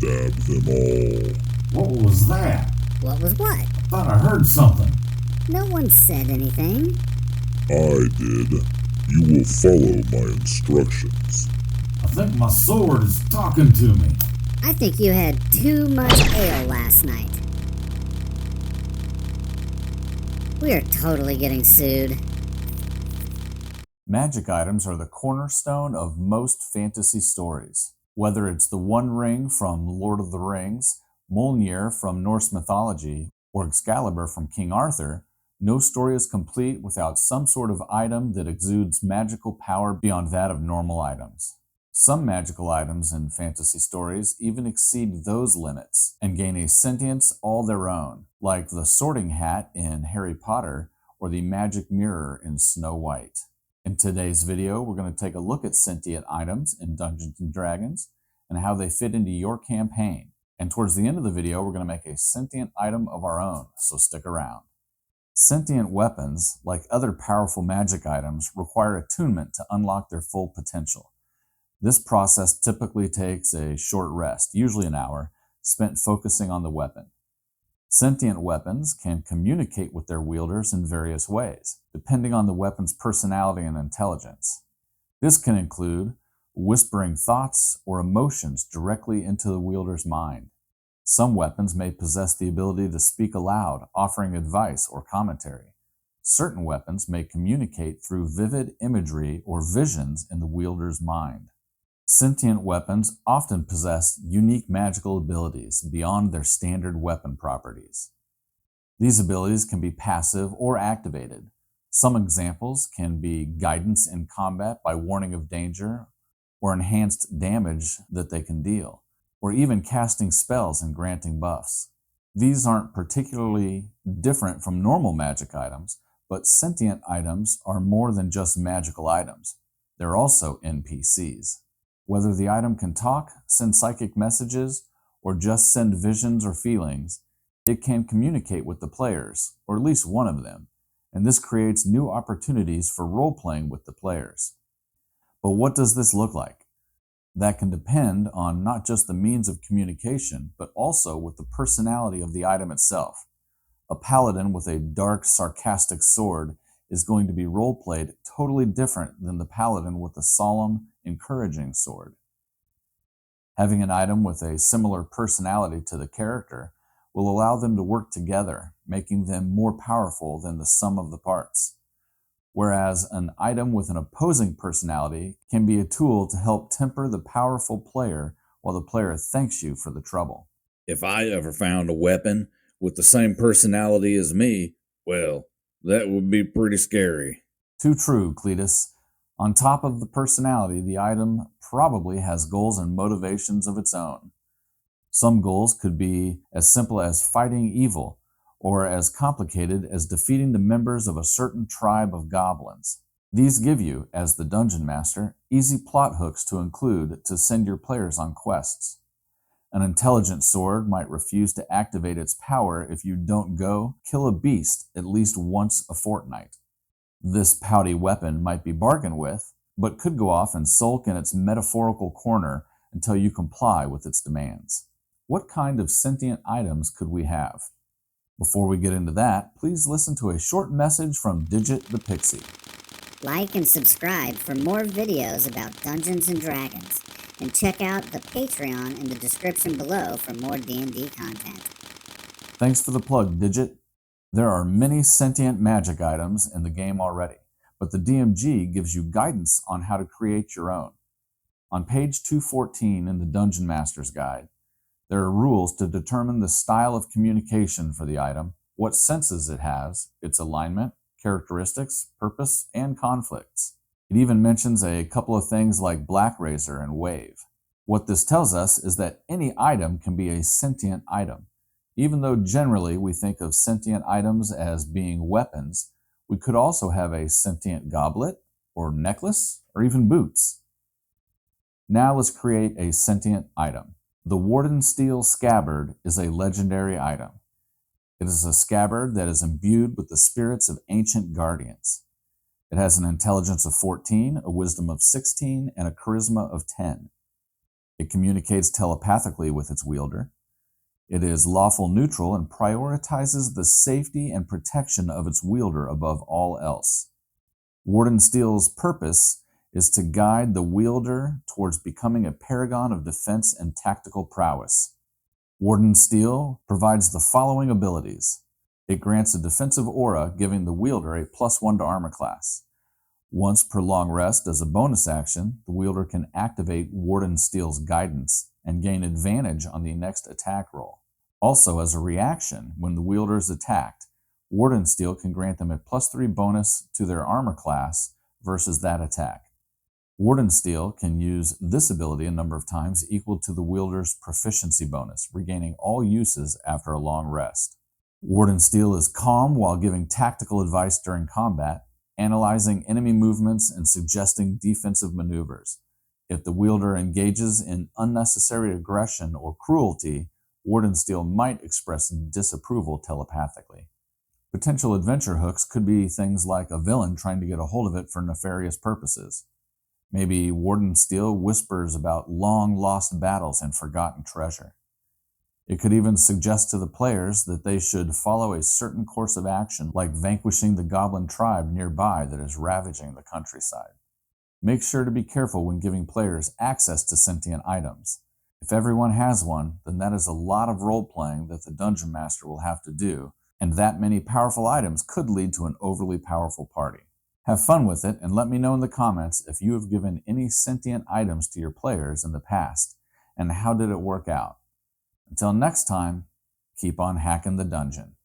stab them all. What was that? What was what? Thought I heard something. No one said anything. I did. You will follow my instructions. I think my sword is talking to me. I think you had too much ale last night. We are totally getting sued. Magic items are the cornerstone of most fantasy stories. Whether it's the One Ring from Lord of the Rings, Mjolnir from Norse mythology, or Excalibur from King Arthur, no story is complete without some sort of item that exudes magical power beyond that of normal items. Some magical items in fantasy stories even exceed those limits and gain a sentience all their own, like the Sorting Hat in Harry Potter or the Magic Mirror in Snow White. In today's video, we're going to take a look at sentient items in Dungeons & Dragons and how they fit into your campaign. And towards the end of the video, we're going to make a sentient item of our own, so stick around. Sentient weapons, like other powerful magic items, require attunement to unlock their full potential. This process typically takes a short rest, usually an hour, spent focusing on the weapon. Sentient weapons can communicate with their wielders in various ways, depending on the weapon's personality and intelligence. This can include whispering thoughts or emotions directly into the wielder's mind. Some weapons may possess the ability to speak aloud, offering advice or commentary. Certain weapons may communicate through vivid imagery or visions in the wielder's mind. Sentient weapons often possess unique magical abilities beyond their standard weapon properties. These abilities can be passive or activated. Some examples can be guidance in combat by warning of danger, or enhanced damage that they can deal, or even casting spells and granting buffs. These aren't particularly different from normal magic items, but sentient items are more than just magical items. They're also NPCs. Whether the item can talk, send psychic messages, or just send visions or feelings, it can communicate with the players, or at least one of them, and this creates new opportunities for role-playing with the players. But what does this look like? That can depend on not just the means of communication, but also with the personality of the item itself. A paladin with a dark, sarcastic sword is going to be role-played totally different than the paladin with a solemn, encouraging sword. Having an item with a similar personality to the character will allow them to work together, making them more powerful than the sum of the parts. Whereas an item with an opposing personality can be a tool to help temper the powerful player while the player thanks you for the trouble. If I ever found a weapon with the same personality as me, well, that would be pretty scary. Too true, Cletus. On top of the personality, the item probably has goals and motivations of its own. Some goals could be as simple as fighting evil, or as complicated as defeating the members of a certain tribe of goblins. These give you, as the Dungeon Master, easy plot hooks to include to send your players on quests. An intelligent sword might refuse to activate its power if you don't go kill a beast at least once a fortnight. This pouty weapon might be bargained with, but could go off and sulk in its metaphorical corner until you comply with its demands. What kind of sentient items could we have? Before we get into that, please listen to a short message from Digit the Pixie. Like and subscribe for more videos about Dungeons & Dragons, and check out the Patreon in the description below for more D&D content. Thanks for the plug, Digit. There are many sentient magic items in the game already, but the DMG gives you guidance on how to create your own. On page 214 in the Dungeon Master's Guide, there are rules to determine the style of communication for the item, what senses it has, its alignment, characteristics, purpose, and conflicts. It even mentions a couple of things like Black Razor and Wave. What this tells us is that any item can be a sentient item. Even though generally we think of sentient items as being weapons, we could also have a sentient goblet, or necklace, or even boots. Now let's create a sentient item. The Warden Steel Scabbard is a legendary item. It is a scabbard that is imbued with the spirits of ancient guardians. It has an intelligence of 14, a wisdom of 16, and a charisma of 10. It communicates telepathically with its wielder. It is lawful neutral and prioritizes the safety and protection of its wielder above all else. Warden Steel's purpose is to guide the wielder towards becoming a paragon of defense and tactical prowess. Warden Steel provides the following abilities. It grants a defensive aura, giving the wielder a +1 to armor class. Once per long rest, as a bonus action, the wielder can activate Warden Steel's guidance and gain advantage on the next attack roll. Also, as a reaction, when the wielder is attacked, Warden Steel can grant them a +3 bonus to their armor class versus that attack. Warden Steel can use this ability a number of times equal to the wielder's proficiency bonus, regaining all uses after a long rest. Warden Steel is calm while giving tactical advice during combat, analyzing enemy movements and suggesting defensive maneuvers. If the wielder engages in unnecessary aggression or cruelty, Warden Steel might express disapproval telepathically. Potential adventure hooks could be things like a villain trying to get a hold of it for nefarious purposes. Maybe Warden Steel whispers about long-lost battles and forgotten treasure. It could even suggest to the players that they should follow a certain course of action, like vanquishing the goblin tribe nearby that is ravaging the countryside. Make sure to be careful when giving players access to sentient items. If everyone has one, then that is a lot of role-playing that the Dungeon Master will have to do, and that many powerful items could lead to an overly powerful party. Have fun with it, and let me know in the comments if you have given any sentient items to your players in the past, and how did it work out. Until next time, keep on hacking the dungeon.